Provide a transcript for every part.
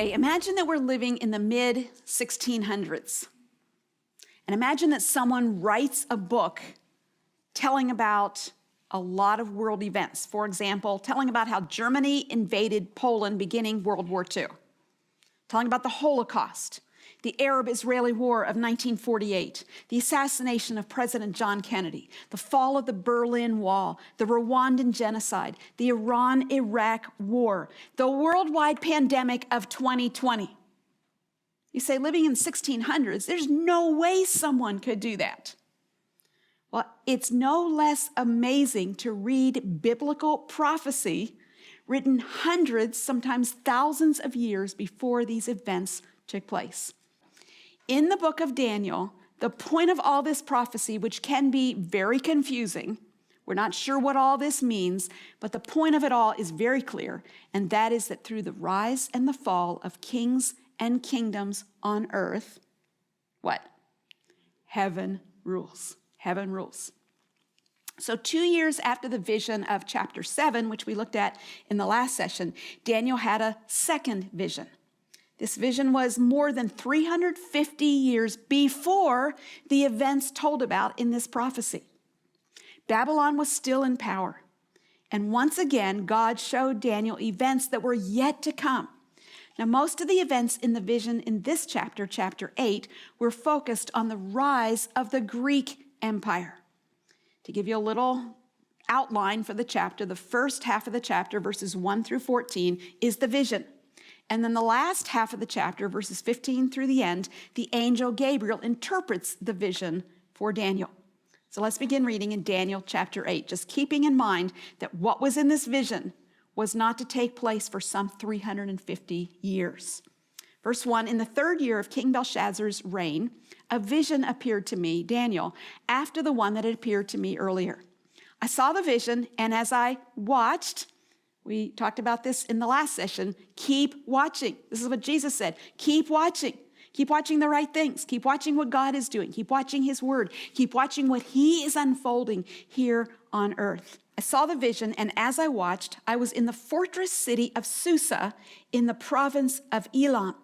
Okay, imagine that we're living in the mid-1600s. And imagine that someone writes a book telling about a lot of world events. For example, telling about how Germany invaded Poland beginning World War II. Telling about the Holocaust, the Arab-Israeli War of 1948, the assassination of President John Kennedy, the fall of the Berlin Wall, the Rwandan genocide, the Iran-Iraq war, the worldwide pandemic of 2020. You say, living in the 1600s, there's no way someone could do that. Well, it's no less amazing to read biblical prophecy written hundreds, sometimes thousands of years before these events took place. In the book of Daniel, the point of all this prophecy, which can be very confusing, we're not sure what all this means, but the point of it all is very clear, and that is that through the rise and the fall of kings and kingdoms on earth, what? Heaven rules. Heaven rules. So 2 years after the vision of chapter 7, which we looked at in the last session, Daniel had a second vision. This vision was more than 350 years before the events told about in this prophecy. Babylon was still in power. And once again, God showed Daniel events that were yet to come. Now, most of the events in the vision in this chapter, chapter 8, were focused on the rise of the Greek Empire. To give you a little outline for the chapter, the first half of the chapter, verses 1 through 14, is the vision. And then the last half of the chapter, verses 15 through the end, the angel Gabriel interprets the vision for Daniel. So let's begin reading in Daniel chapter 8, just keeping in mind that what was in this vision was not to take place for some 350 years. Verse 1, in the third year of King Belshazzar's reign, a vision appeared to me, Daniel, after the one that had appeared to me earlier. I saw the vision, and as I watched, we talked about this in the last session, keep watching. This is what Jesus said, keep watching. Keep watching the right things. Keep watching what God is doing. Keep watching his word. Keep watching what he is unfolding here on earth. I saw the vision, and as I watched, I was in the fortress city of Susa in the province of Elam.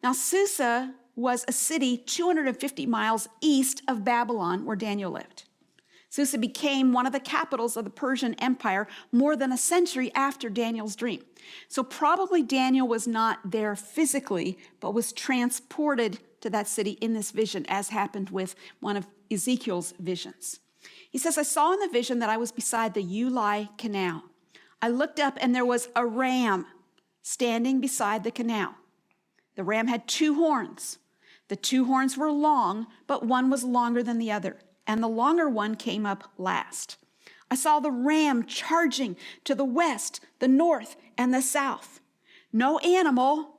Now, Susa was a city 250 miles east of Babylon, where Daniel lived. Susa became one of the capitals of the Persian Empire more than a century after Daniel's dream. So probably Daniel was not there physically, but was transported to that city in this vision, as happened with one of Ezekiel's visions. He says, I saw in the vision that I was beside the Ulai Canal. I looked up, and there was a ram standing beside the canal. The ram had 2 horns. The 2 horns were long, but one was longer than the other, and the longer one came up last. I saw the ram charging to the west, the north, and the south. No animal,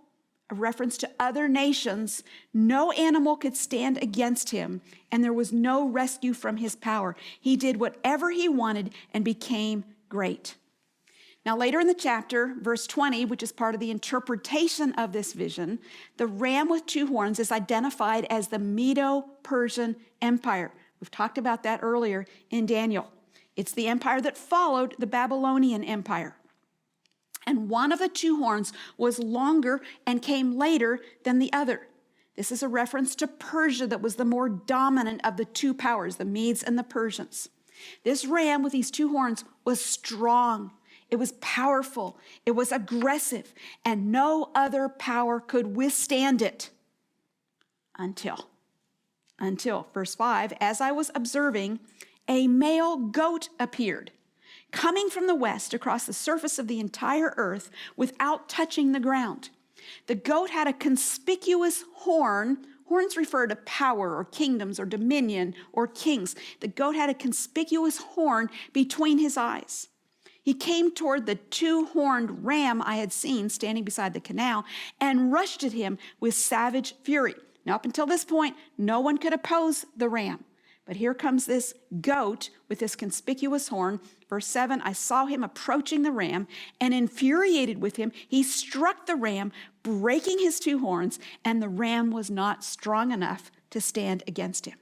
a reference to other nations, no animal could stand against him, and there was no rescue from his power. He did whatever he wanted and became great. Now, later in the chapter, verse 20, which is part of the interpretation of this vision, the ram with 2 horns is identified as the Medo-Persian Empire. We've talked about that earlier in Daniel. It's the empire that followed the Babylonian Empire. And one of the 2 horns was longer and came later than the other. This is a reference to Persia that was the more dominant of the 2 powers, the Medes and the Persians. This ram with these 2 horns was strong. It was powerful. It was aggressive. And no other power could withstand it until, verse 5, as I was observing, a male goat appeared, coming from the west across the surface of the entire earth without touching the ground. The goat had a conspicuous horn. Horns refer to power or kingdoms or dominion or kings. The goat had a conspicuous horn between his eyes. He came toward the 2-horned ram I had seen standing beside the canal and rushed at him with savage fury. Now, up until this point, no one could oppose the ram. But here comes this goat with this conspicuous horn. Verse 7, I saw him approaching the ram, and infuriated with him, he struck the ram, breaking his 2 horns, and the ram was not strong enough to stand against him.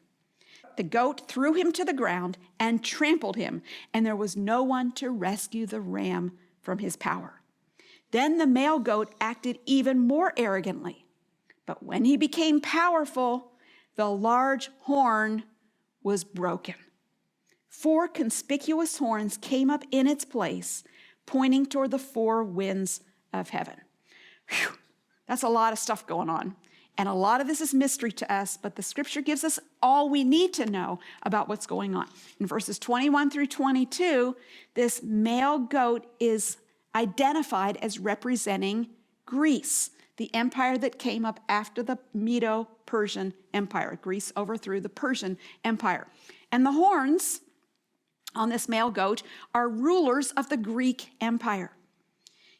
The goat threw him to the ground and trampled him, and there was no one to rescue the ram from his power. Then the male goat acted even more arrogantly. But when he became powerful, the large horn was broken. 4 conspicuous horns came up in its place, pointing toward the 4 winds of heaven. Whew, that's a lot of stuff going on. And a lot of this is mystery to us, but the scripture gives us all we need to know about what's going on. In verses 21 through 22, this male goat is identified as representing Greece, the empire that came up after the Medo-Persian Empire. Greece overthrew the Persian Empire. And the horns on this male goat are rulers of the Greek Empire.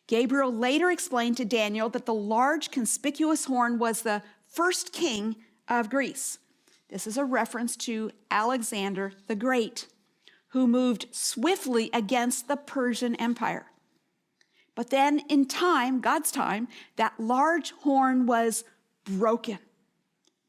Gabriel later explained to Daniel that the large conspicuous horn was the first king of Greece. This is a reference to Alexander the Great, who moved swiftly against the Persian Empire. But then in time, God's time, that large horn was broken.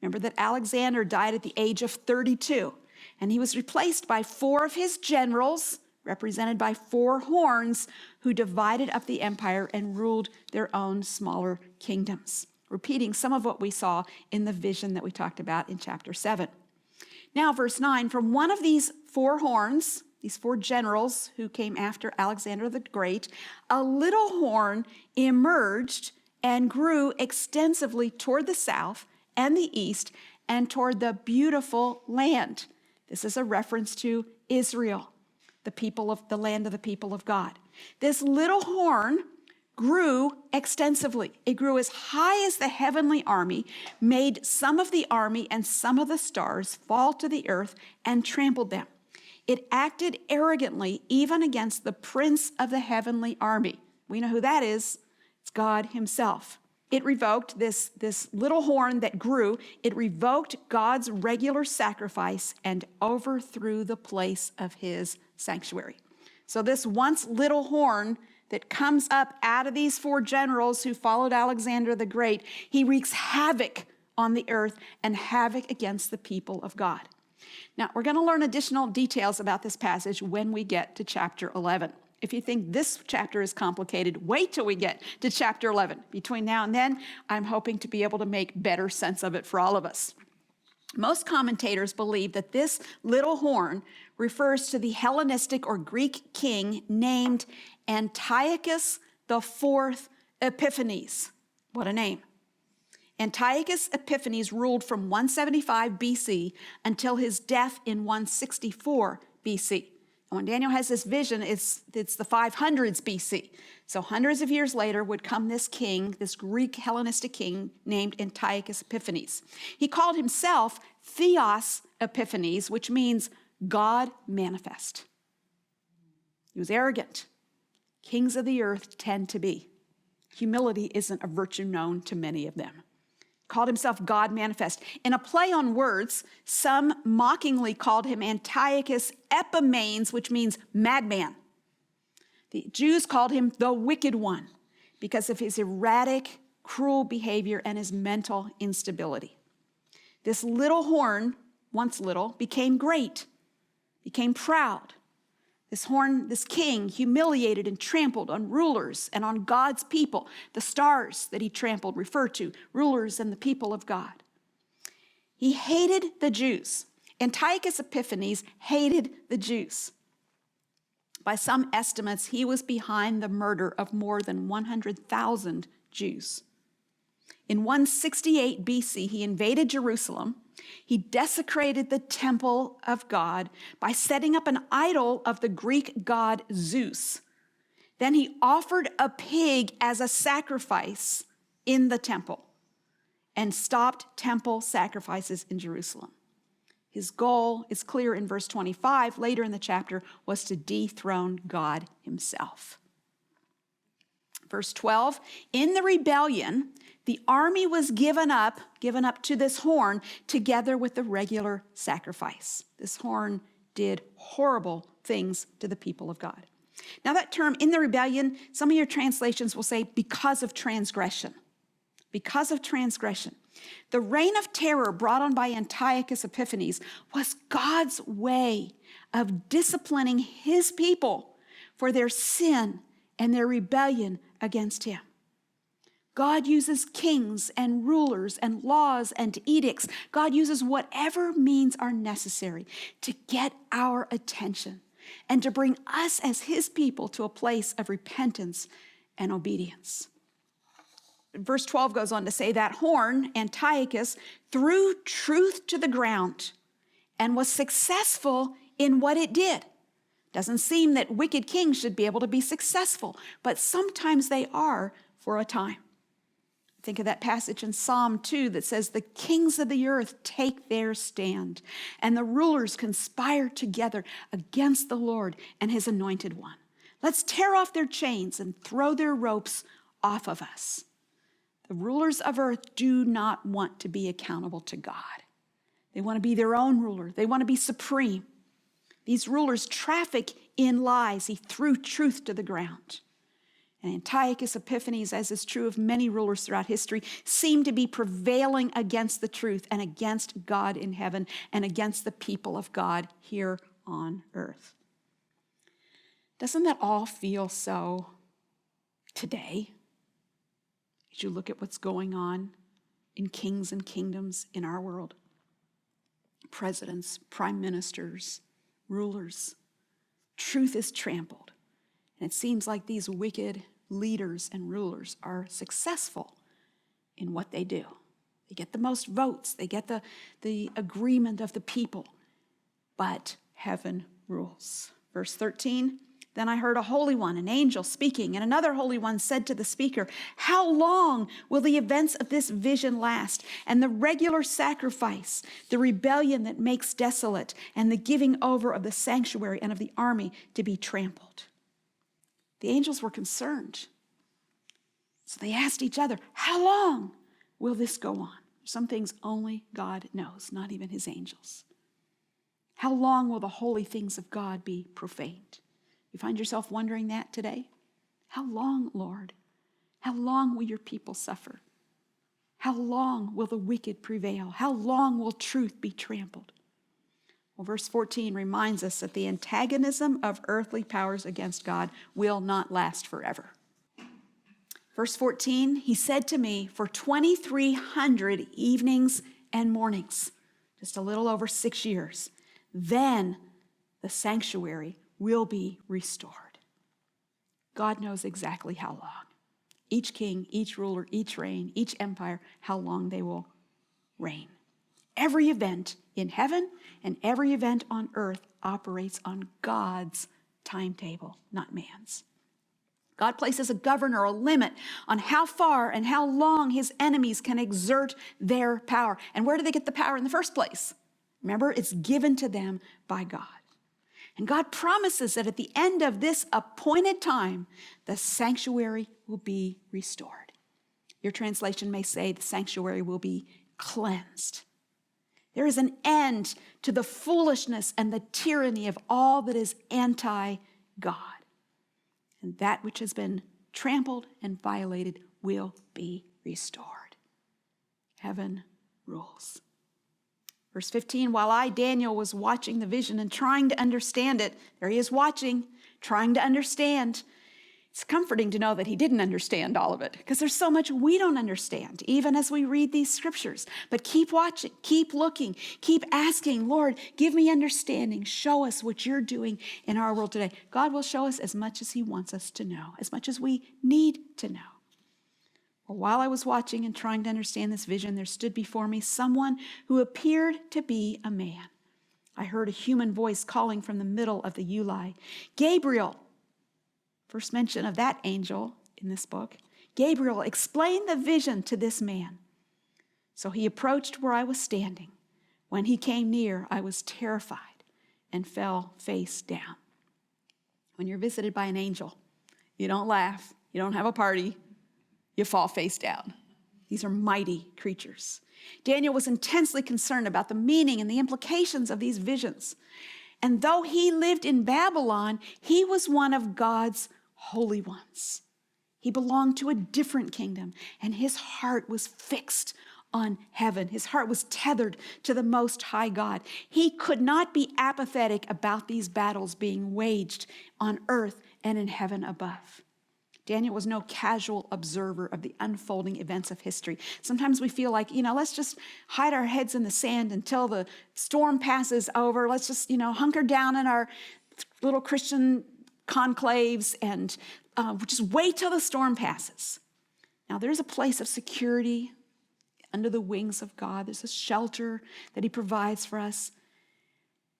Remember that Alexander died at the age of 32, and he was replaced by 4 of his generals, represented by 4 horns, who divided up the empire and ruled their own smaller kingdoms, repeating some of what we saw in the vision that we talked about in chapter 7. Now, verse 9, from one of these 4 horns, these 4 generals who came after Alexander the Great, a little horn emerged and grew extensively toward the south and the east and toward the beautiful land. This is a reference to Israel, the land of the people of God. This little horn grew extensively. It grew as high as the heavenly army, made some of the army and some of the stars fall to the earth and trampled them. It acted arrogantly even against the prince of the heavenly army. We know who that is. It's God himself. It revoked this little horn that grew. It revoked God's regular sacrifice and overthrew the place of his sanctuary. So this once little horn that comes up out of these 4 generals who followed Alexander the Great, he wreaks havoc on the earth and havoc against the people of God. Now, we're going to learn additional details about this passage when we get to chapter 11. If you think this chapter is complicated, wait till we get to chapter 11. Between now and then, I'm hoping to be able to make better sense of it for all of us. Most commentators believe that this little horn refers to the Hellenistic or Greek king named Antiochus IV Epiphanes. What a name. Antiochus Epiphanes ruled from 175 BC until his death in 164 BC. And when Daniel has this vision, it's the 500s BC. So hundreds of years later would come this king, this Greek Hellenistic king named Antiochus Epiphanes. He called himself Theos Epiphanes, which means God manifest. He was arrogant. Kings of the earth tend to be. Humility isn't a virtue known to many of them. Called himself God manifest. In a play on words, some mockingly called him Antiochus Epimanes, which means madman. The Jews called him the wicked one because of his erratic, cruel behavior and his mental instability. This little horn, once little, became great, became proud. This king humiliated and trampled on rulers and on God's people. The stars that he trampled refer to rulers and the people of God. He hated the Jews. Antiochus Epiphanes hated the Jews. By some estimates, he was behind the murder of more than 100,000 Jews. In 168 BC, he invaded Jerusalem. He desecrated the temple of God by setting up an idol of the Greek god Zeus. Then he offered a pig as a sacrifice in the temple and stopped temple sacrifices in Jerusalem. His goal is clear in verse 25, later in the chapter, was to dethrone God himself. Verse 12, in the rebellion, the army was given up to this horn together with the regular sacrifice. This horn did horrible things to the people of God. Now that term, in the rebellion, some of your translations will say because of transgression. Because of transgression. The reign of terror brought on by Antiochus Epiphanes was God's way of disciplining his people for their sin and their rebellion against him. God uses kings and rulers and laws and edicts. God uses whatever means are necessary to get our attention and to bring us as his people to a place of repentance and obedience. Verse 12 goes on to say that horn, Antiochus, threw truth to the ground and was successful in what it did. Doesn't seem that wicked kings should be able to be successful, but sometimes they are for a time. Think of that passage in Psalm 2 that says, the kings of the earth take their stand, and the rulers conspire together against the Lord and his anointed one. Let's tear off their chains and throw their ropes off of us. The rulers of earth do not want to be accountable to God. They want to be their own ruler. They want to be supreme. These rulers traffic in lies. He threw truth to the ground. And Antiochus Epiphanes, as is true of many rulers throughout history, seem to be prevailing against the truth and against God in heaven and against the people of God here on earth. Doesn't that all feel so today? As you look at what's going on in kings and kingdoms in our world, presidents, prime ministers, rulers, truth is trampled. And it seems like these wicked leaders and rulers are successful in what they do. They get the most votes. They get the agreement of the people. But heaven rules. Verse 13, then I heard a holy one, an angel speaking, and another holy one said to the speaker, how long will the events of this vision last, and the regular sacrifice, the rebellion that makes desolate, and the giving over of the sanctuary and of the army to be trampled? The angels were concerned. So they asked each other, how long will this go on? Some things only God knows, not even his angels. How long will the holy things of God be profaned? You find yourself wondering that today? How long, Lord? How long will your people suffer? How long will the wicked prevail? How long will truth be trampled? Well, verse 14 reminds us that the antagonism of earthly powers against God will not last forever. Verse 14, he said to me, for 2,300 evenings and mornings, just a little over 6 years, then the sanctuary will be restored. God knows exactly how long. Each king, each ruler, each reign, each empire, how long they will reign. Every event in heaven and every event on earth operates on God's timetable, not man's. God places a governor, a limit on how far and how long his enemies can exert their power. And where do they get the power in the first place? Remember, it's given to them by God. And God promises that at the end of this appointed time, the sanctuary will be restored. Your translation may say the sanctuary will be cleansed. There is an end to the foolishness and the tyranny of all that is anti-God. And that which has been trampled and violated will be restored. Heaven rules. Verse 15, while I, Daniel, was watching the vision and trying to understand it, there he is watching, trying to understand. It's comforting to know that he didn't understand all of it because there's so much we don't understand, even as we read these scriptures. But keep watching, keep looking, keep asking, Lord, give me understanding. Show us what you're doing in our world today. God will show us as much as he wants us to know, as much as we need to know. Well, while I was watching and trying to understand this vision, there stood before me someone who appeared to be a man. I heard a human voice calling from the middle of the Ulai, Gabriel. First mention of that angel in this book. Gabriel, explain the vision to this man. So he approached where I was standing. When he came near, I was terrified and fell face down. When you're visited by an angel, you don't laugh, you don't have a party, you fall face down. These are mighty creatures. Daniel was intensely concerned about the meaning and the implications of these visions. And though he lived in Babylon, he was one of God's holy ones. He belonged to a different kingdom, and his heart was fixed on heaven. His heart was tethered to the Most High God. He could not be apathetic about these battles being waged on earth and in heaven above. Daniel was no casual observer of the unfolding events of history. Sometimes we feel like, let's just hide our heads in the sand until the storm passes over. Let's just, hunker down in our little Christian conclaves and just wait till the storm passes. Now, there's a place of security under the wings of God. There's a shelter that he provides for us.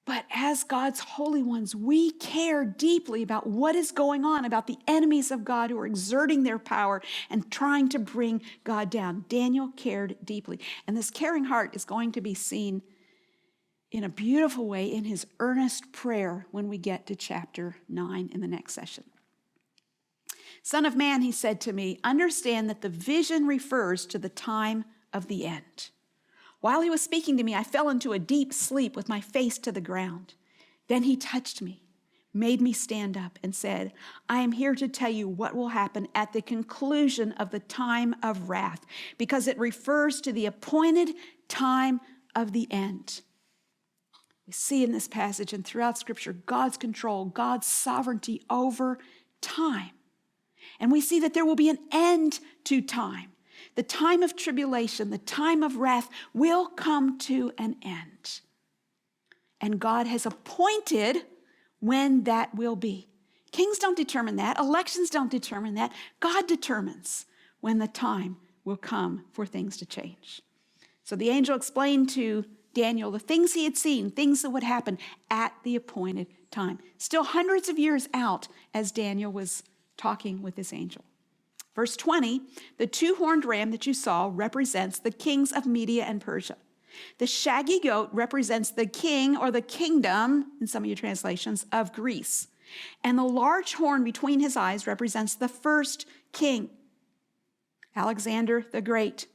But as God's holy ones, we care deeply about what is going on, about the enemies of God who are exerting their power and trying to bring God down. Daniel cared deeply. And this caring heart is going to be seen in a beautiful way in his earnest prayer when we get to chapter 9 in the next session. Son of man, he said to me, understand that the vision refers to the time of the end. While he was speaking to me, I fell into a deep sleep with my face to the ground. Then he touched me, made me stand up, and said, I am here to tell you what will happen at the conclusion of the time of wrath, because it refers to the appointed time of the end. We see in this passage and throughout Scripture God's control, God's sovereignty over time. And we see that there will be an end to time. The time of tribulation, the time of wrath will come to an end. And God has appointed when that will be. Kings don't determine that. Elections don't determine that. God determines when the time will come for things to change. So the angel explained to Daniel the things he had seen, things that would happen at the appointed time. Still hundreds of years out as Daniel was talking with this angel. Verse 20, the two-horned ram that you saw represents the kings of Media and Persia. The shaggy goat represents the king or the kingdom, in some of your translations, of Greece. And the large horn between his eyes represents the first king, Alexander the Great.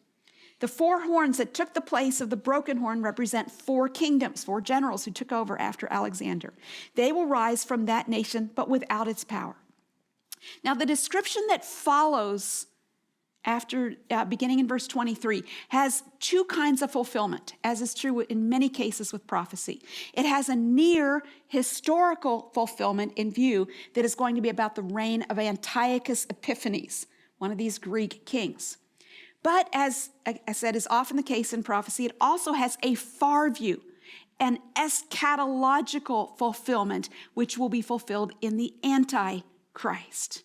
The four horns that took the place of the broken horn represent four kingdoms, four generals who took over after Alexander. They will rise from that nation, but without its power. Now, the description that follows after beginning in verse 23 has two kinds of fulfillment, as is true in many cases with prophecy. It has a near historical fulfillment in view that is going to be about the reign of Antiochus Epiphanes, one of these Greek kings. But as I said is often the case in prophecy, it also has a far view, an eschatological fulfillment, which will be fulfilled in the Antichrist.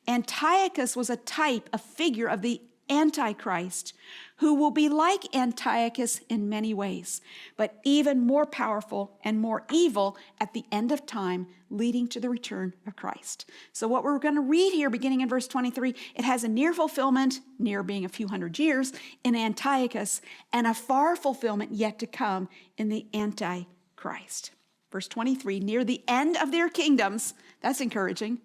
Antiochus was a type, a figure of the Antichrist, who will be like Antiochus in many ways, but even more powerful and more evil at the end of time, leading to the return of Christ. So what we're going to read here, beginning in verse 23, it has a near fulfillment, near being a few hundred years, in Antiochus, and a far fulfillment yet to come in the Antichrist. Verse 23, near the end of their kingdoms, that's encouraging.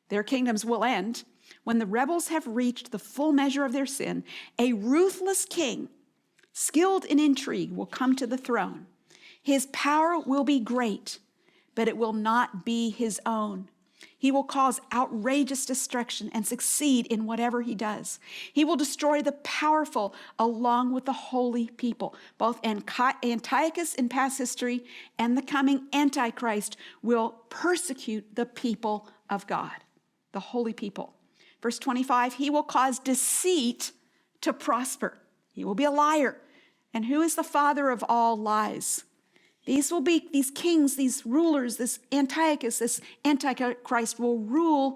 Their kingdoms will end. When the rebels have reached the full measure of their sin, a ruthless king, skilled in intrigue, will come to the throne. His power will be great, but it will not be his own. He will cause outrageous destruction and succeed in whatever he does. He will destroy the powerful along with the holy people. Both Antiochus in past history and the coming Antichrist will persecute the people of God, the holy people. Verse 25, he will cause deceit to prosper. He will be a liar. And who is the father of all lies? These will be these kings, these rulers, this Antiochus, this Antichrist will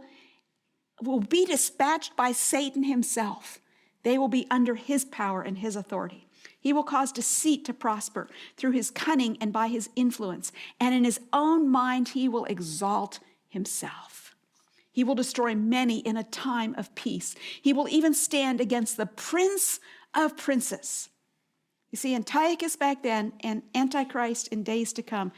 be dispatched by Satan himself. They will be under his power and his authority. He will cause deceit to prosper through his cunning and by his influence. And in his own mind, he will exalt himself. He will destroy many in a time of peace. He will even stand against the prince of princes. You see, Antiochus back then and Antichrist in days to come,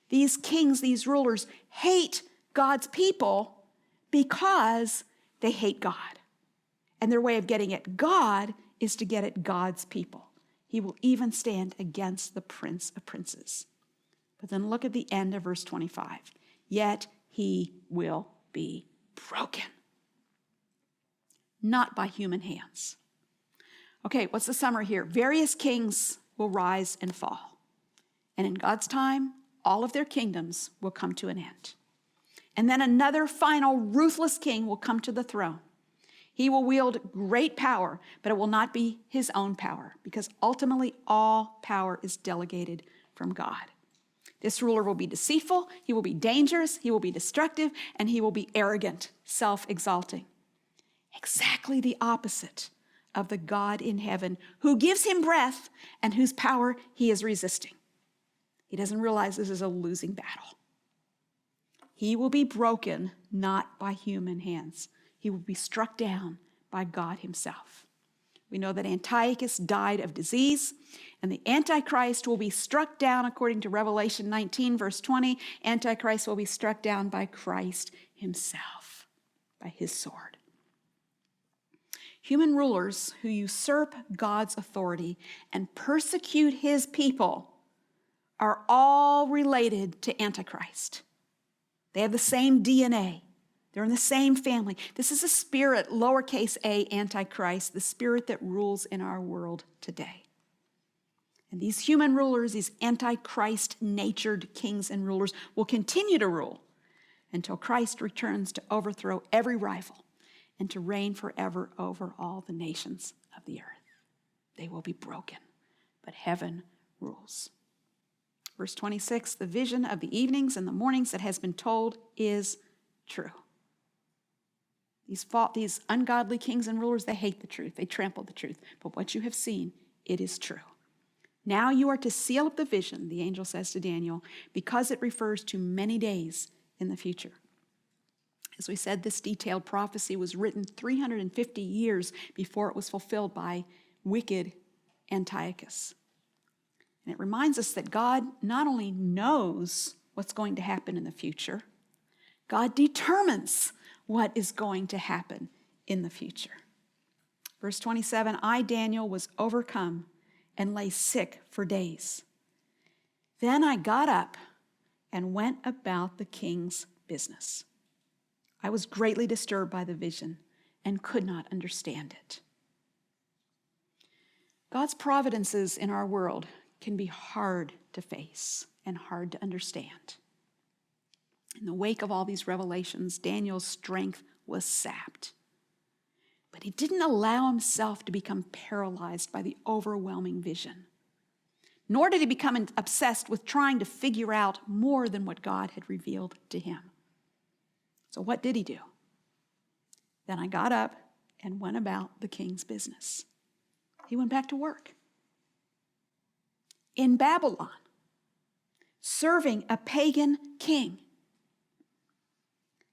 these kings, these rulers hate God's people because they hate God. And their way of getting at God is to get at God's people. He will even stand against the prince of princes. But then look at the end of verse 25. Yet he will be broken, not by human hands. Okay, what's the summary here? Various kings will rise and fall. And in God's time, all of their kingdoms will come to an end. And then another final ruthless king will come to the throne. He will wield great power, but it will not be his own power, because ultimately all power is delegated from God. This ruler will be deceitful, he will be dangerous, he will be destructive, and he will be arrogant, self-exalting. Exactly the opposite of the God in heaven who gives him breath and whose power he is resisting. He doesn't realize this is a losing battle. He will be broken not by human hands. He will be struck down by God himself. We know that Antiochus died of disease, and the Antichrist will be struck down according to Revelation 19, verse 20. Antichrist will be struck down by Christ himself, by his sword. Human rulers who usurp God's authority and persecute his people are all related to Antichrist. They have the same DNA. They're in the same family. This is a spirit, lowercase a, Antichrist, the spirit that rules in our world today. And these human rulers, these Antichrist-natured kings and rulers, will continue to rule until Christ returns to overthrow every rival and to reign forever over all the nations of the earth. They will be broken, but heaven rules. Verse 26, the vision of the evenings and the mornings that has been told is true. These ungodly kings and rulers, they hate the truth. They trample the truth. But what you have seen, it is true. Now you are to seal up the vision, the angel says to Daniel, because it refers to many days in the future. As we said, this detailed prophecy was written 350 years before it was fulfilled by wicked Antiochus. And it reminds us that God not only knows what's going to happen in the future, God determines what is going to happen in the future. Verse 27, I, Daniel, was overcome and lay sick for days. Then I got up and went about the king's business. I was greatly disturbed by the vision and could not understand it. God's providences in our world can be hard to face and hard to understand. In the wake of all these revelations, Daniel's strength was sapped. But he didn't allow himself to become paralyzed by the overwhelming vision. Nor did he become obsessed with trying to figure out more than what God had revealed to him. So what did he do? Then I got up and went about the king's business. He went back to work. In Babylon, serving a pagan king.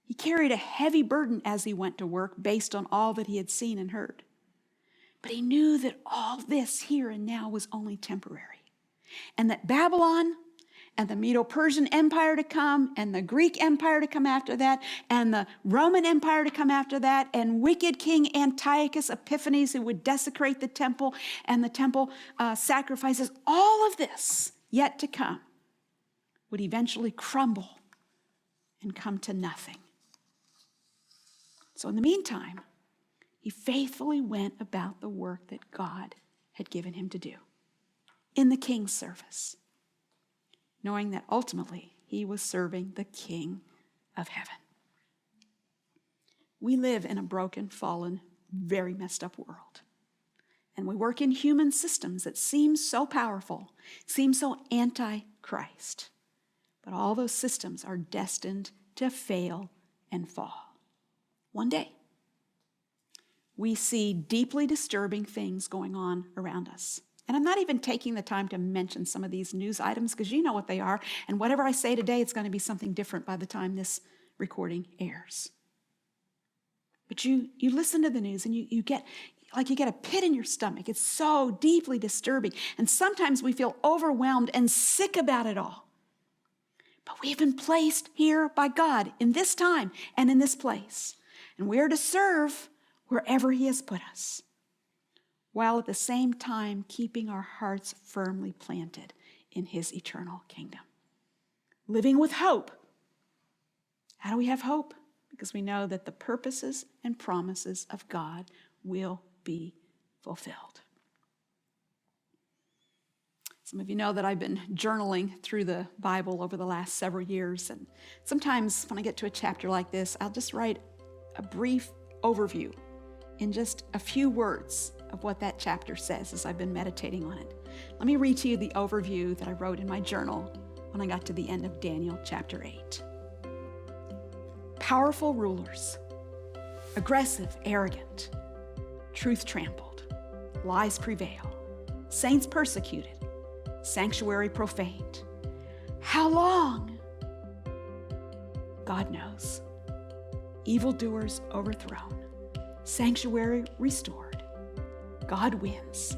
He carried a heavy burden as he went to work based on all that he had seen and heard. But he knew that all this here and now was only temporary, and that Babylon and the Medo-Persian Empire to come, and the Greek Empire to come after that, and the Roman Empire to come after that, and wicked King Antiochus Epiphanes who would desecrate the temple and the temple sacrifices, all of this yet to come would eventually crumble and come to nothing. So in the meantime, he faithfully went about the work that God had given him to do in the king's service, knowing that ultimately he was serving the King of heaven. We live in a broken, fallen, very messed up world. And we work in human systems that seem so powerful, seem so anti-Christ. But all those systems are destined to fail and fall. One day, we see deeply disturbing things going on around us. And I'm not even taking the time to mention some of these news items because you know what they are. And whatever I say today, it's going to be something different by the time this recording airs. But you listen to the news and you get a pit in your stomach. It's so deeply disturbing. And sometimes we feel overwhelmed and sick about it all. But we've been placed here by God in this time and in this place. And we are to serve wherever he has put us, while at the same time keeping our hearts firmly planted in his eternal kingdom. Living with hope. How do we have hope? Because we know that the purposes and promises of God will be fulfilled. Some of you know that I've been journaling through the Bible over the last several years, and sometimes when I get to a chapter like this, I'll just write a brief overview in just a few words of what that chapter says as I've been meditating on it. Let me read to you the overview that I wrote in my journal when I got to the end of Daniel chapter 8. Powerful rulers, aggressive, arrogant, truth trampled, lies prevail, saints persecuted, sanctuary profaned. How long? God knows. Evildoers overthrown, sanctuary restored. God wins.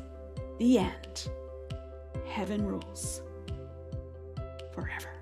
The end. Heaven rules forever.